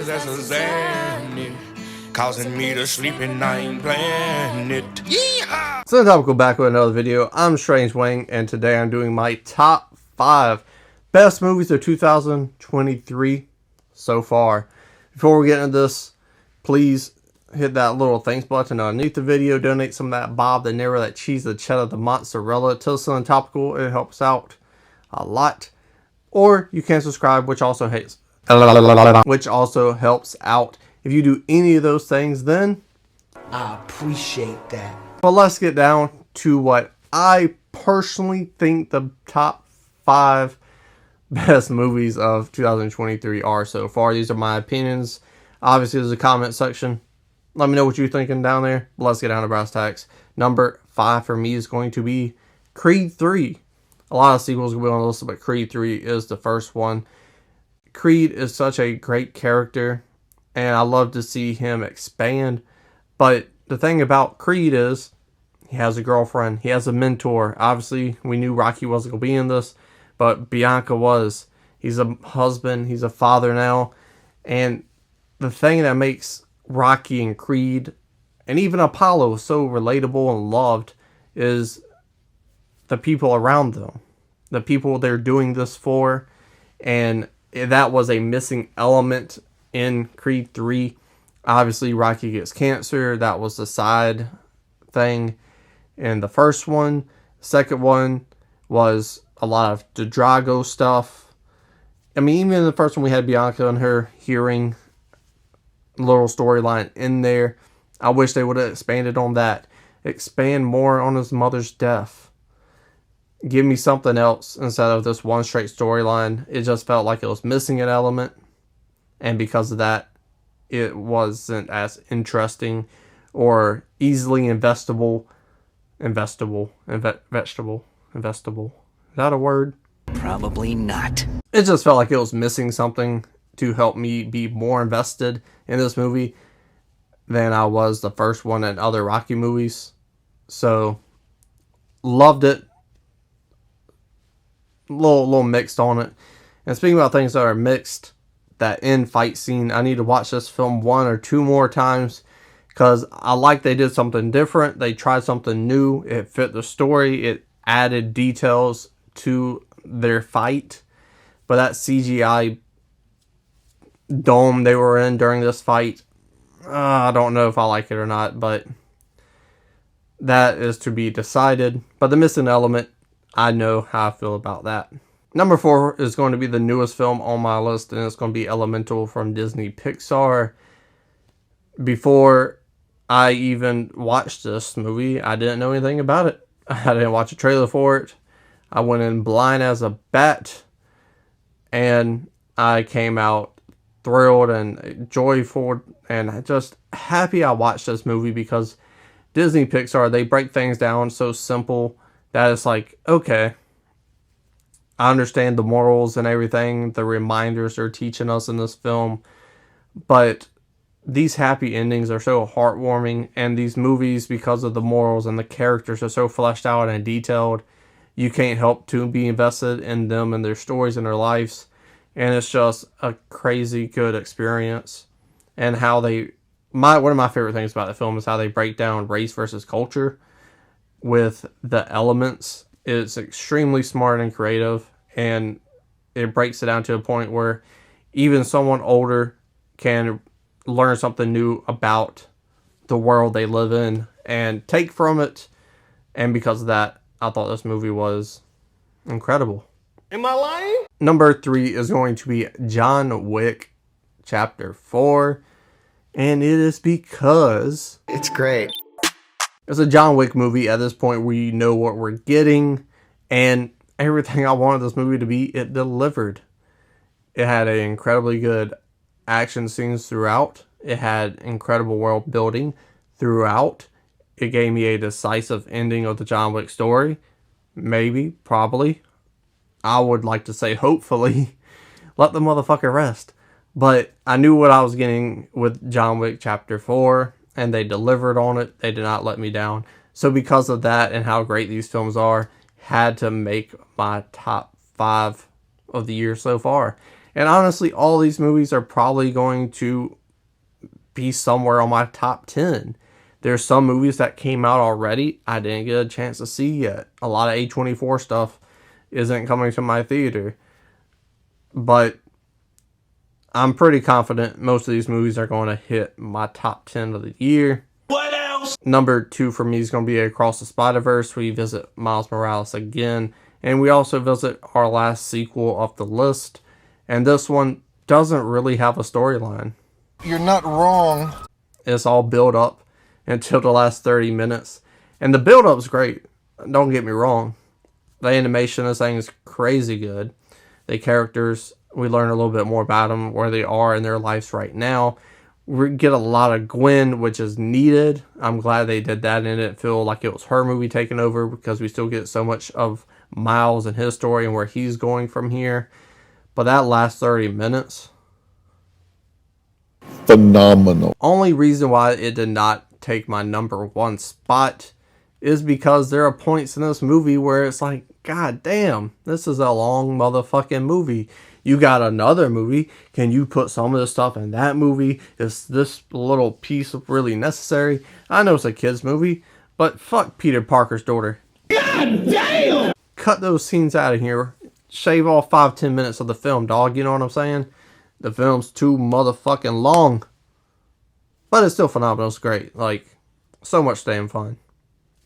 That's a Zanny, causing me to sleep and I ain't planning it. Yeehaw! So topical back with another video. I'm Strange Wang, and today I'm doing my top 5 best movies of 2023 so far. Before we get into this, please hit that little thanks button underneath the video. Donate some of that Bob, the Nero, that cheese, the cheddar, the mozzarella to something topical. It helps out a lot. Or you can subscribe, which also helps out. If you do any of those things, then I appreciate that. but let's get down to what I personally think the top 5 best movies of 2023 are so far. These are my opinions. Obviously, there's a comment section. Let me know what you're thinking down there. But let's get down to brass tacks. Number 5 for me is going to be Creed 3. A lot of sequels will be on the list, but Creed 3 is the first one. Creed is such a great character, and I love to see him expand. But the thing about Creed is he has a girlfriend. He has a mentor. Obviously, we knew Rocky wasn't going to be in this, but Bianca was. He's a husband. He's a father now. And the thing that makes Rocky and Creed and even Apollo so relatable and loved is the people around them. The people they're doing this for. And that was a missing element in Creed 3. Obviously, Rocky gets cancer. That was the side thing in the first one. Second one was a lot of the Drago stuff. I mean, even in the first one, we had Bianca and her hearing little storyline in there. I wish they would have expanded on that. Expand more on his mother's death. Give me something else instead of this one straight storyline. It just felt like it was missing an element. And because of that, it wasn't as interesting or easily investable. Investable. Is that a word? Probably not. It just felt like it was missing something to help me be more invested in this movie than I was the first one and other Rocky movies. So, loved it. Little mixed on it. And speaking about things that are mixed, that end fight scene, I need to watch this film 1 or 2 more times because I like they did something different. They tried something new. It fit the story. It added details to their fight. But that CGI dome they were in during this fight, I don't know if I like it or not, but that is to be decided. But the missing element, I know how I feel about that. Number 4 is going to be the newest film on my list, and it's going to be Elemental from Disney Pixar. Before I even watched this movie, I didn't know anything about it. I didn't watch a trailer for it. I went in blind as a bat, and I came out thrilled and joyful and just happy I watched this movie because Disney Pixar, they break things down so simple that it's like, okay, I understand the morals and everything, the reminders they're teaching us in this film, but these happy endings are so heartwarming, and these movies, because of the morals and the characters are so fleshed out and detailed, you can't help to be invested in them and their stories and their lives, and it's just a crazy good experience. And how they, one of my favorite things about the film is how they break down race versus culture with the elements. It's extremely smart and creative, and it breaks it down to a point where even someone older can learn something new about the world they live in and take from it. And because of that, I thought this movie was incredible. Am I lying? Number 3 is going to be John Wick Chapter 4, and it is because It's great. it's a John Wick movie. At this point, we know what we're getting, and everything I wanted this movie to be, it delivered. It had an incredibly good action scenes throughout. It had incredible world building throughout. It gave me a decisive ending of the John Wick story. Maybe, probably. I would like to say hopefully. Let the motherfucker rest. But I knew what I was getting with John Wick Chapter 4, and they delivered on it. They did not let me down. So because of that and how great these films are, had to make my top 5 of the year so far. And honestly, all these movies are probably going to be somewhere on my top 10. There's some movies that came out already I didn't get a chance to see yet. A lot of A24 stuff isn't coming to my theater. But I'm pretty confident most of these movies are going to hit my top 10 of the year. What else? Number 2 for me is going to be Across the Spider-Verse. We visit Miles Morales again. And we also visit our last sequel of the list. And this one doesn't really have a storyline. You're not wrong. It's all built up until the last 30 minutes. And the build-up's great. Don't get me wrong. The animation of this thing is crazy good. The characters, we learn a little bit more about them, where they are in their lives right now. We get a lot of Gwen, which is needed. I'm glad they did that and it didn't feel like it was her movie taking over, because we still get so much of Miles and his story and where he's going from here. But that last 30 minutes, Phenomenal. only reason why it did not take my number 1 spot is because there are points in this movie where it's like, God damn, this is a long motherfucking movie. You got another movie. Can you put some of the stuff in that movie? Is this little piece really necessary? I know it's a kid's movie, but fuck Peter Parker's daughter. God damn! Cut those scenes out of here. Shave off 5-10 minutes of the film, dog. You know what I'm saying? The film's too motherfucking long. But it's still phenomenal. It's great. Like, so much damn fun.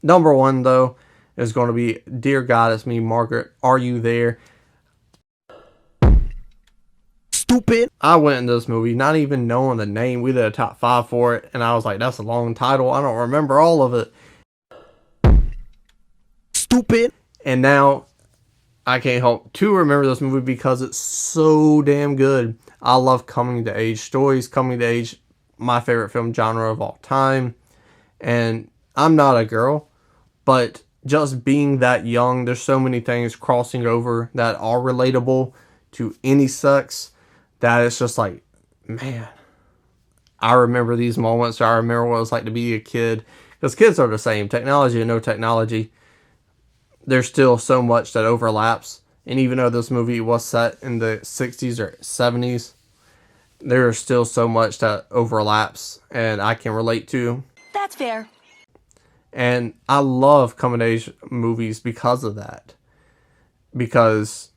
Number 1, though, is going to be Dear God, It's Me, Margaret. Are You There? Stupid. I went in this movie not even knowing the name. We did a top 5 for it, and I was like, that's a long title. I don't remember all of it. Stupid. And now I can't help to remember this movie because it's so damn good. I love coming to age stories. Coming to age, my favorite film genre of all time. And I'm not a girl, but just being that young, there's so many things crossing over that are relatable to any sex that it's just like, man, I remember these moments. I remember what it was like to be a kid. Because kids are the same. Technology and no technology, there's still so much that overlaps. And even though this movie was set in the 60s or 70s, there is still so much that overlaps and I can relate to. That's fair. And I love coming of age movies because of that. Because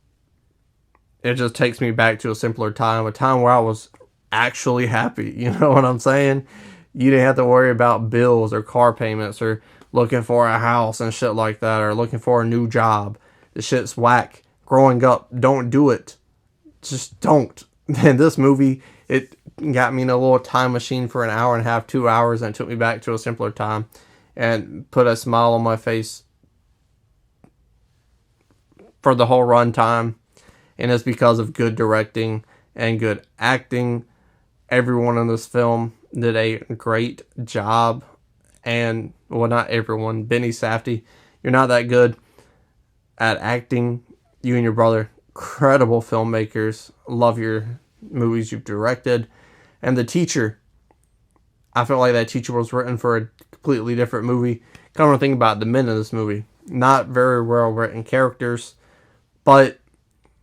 it just takes me back to a simpler time. A time where I was actually happy. You know what I'm saying? You didn't have to worry about bills or car payments or looking for a house and shit like that, or looking for a new job. The shit's whack. Growing up, don't do it. Just don't. And this movie, it got me in a little time machine for an hour and a half, 2 hours, and it took me back to a simpler time and put a smile on my face for the whole run time. And it's because of good directing and good acting. Everyone in this film did a great job. And, well, not everyone. Benny Safdie, you're not that good at acting. You and your brother, incredible filmmakers. Love your movies you've directed. And the teacher, I felt like that teacher was written for a completely different movie. Come to think about the men in this movie. Not very well written characters, but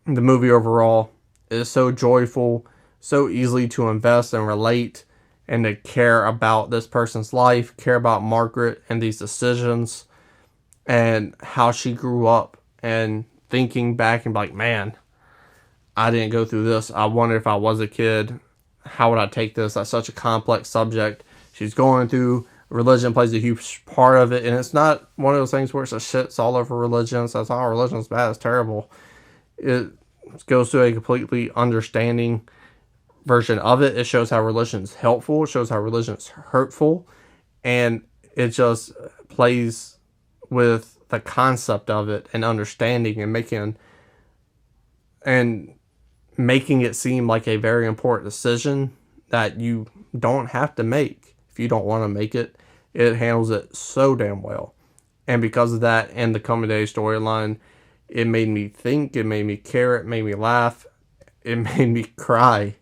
the movie overall is so joyful, so easily to invest and relate, and to care about this person's life, care about Margaret and these decisions, and how she grew up, and thinking back and be like, man, I didn't go through this. I wonder if I was a kid, how would I take this? That's such a complex subject she's going through. Religion plays a huge part of it, and it's not one of those things where it's a shits all over religion. So it's not, religion's bad, it's terrible. It goes to a completely understanding version of it. It shows how religion is helpful. It shows how religion is hurtful. And it just plays with the concept of it and understanding and making it seem like a very important decision that you don't have to make if you don't want to make it. It handles it so damn well. And because of that and the coming day storyline, it made me think, it made me care, it made me laugh, it made me cry.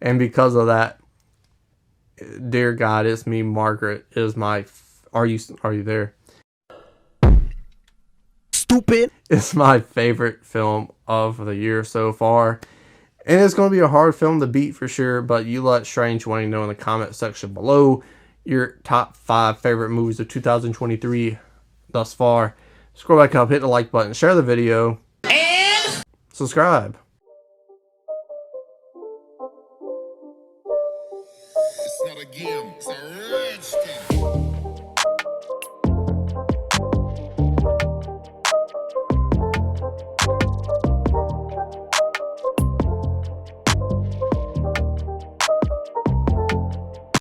And because of that, Dear God, It's Me, Margaret is my... Are you there? Stupid. It's my favorite film of the year so far. And it's going to be a hard film to beat for sure, but you let Strange Wang know in the comment section below your top 5 favorite movies of 2023 thus far. Scroll back up, hit the like button, share the video, and subscribe. It's not a game, it's a rich thing.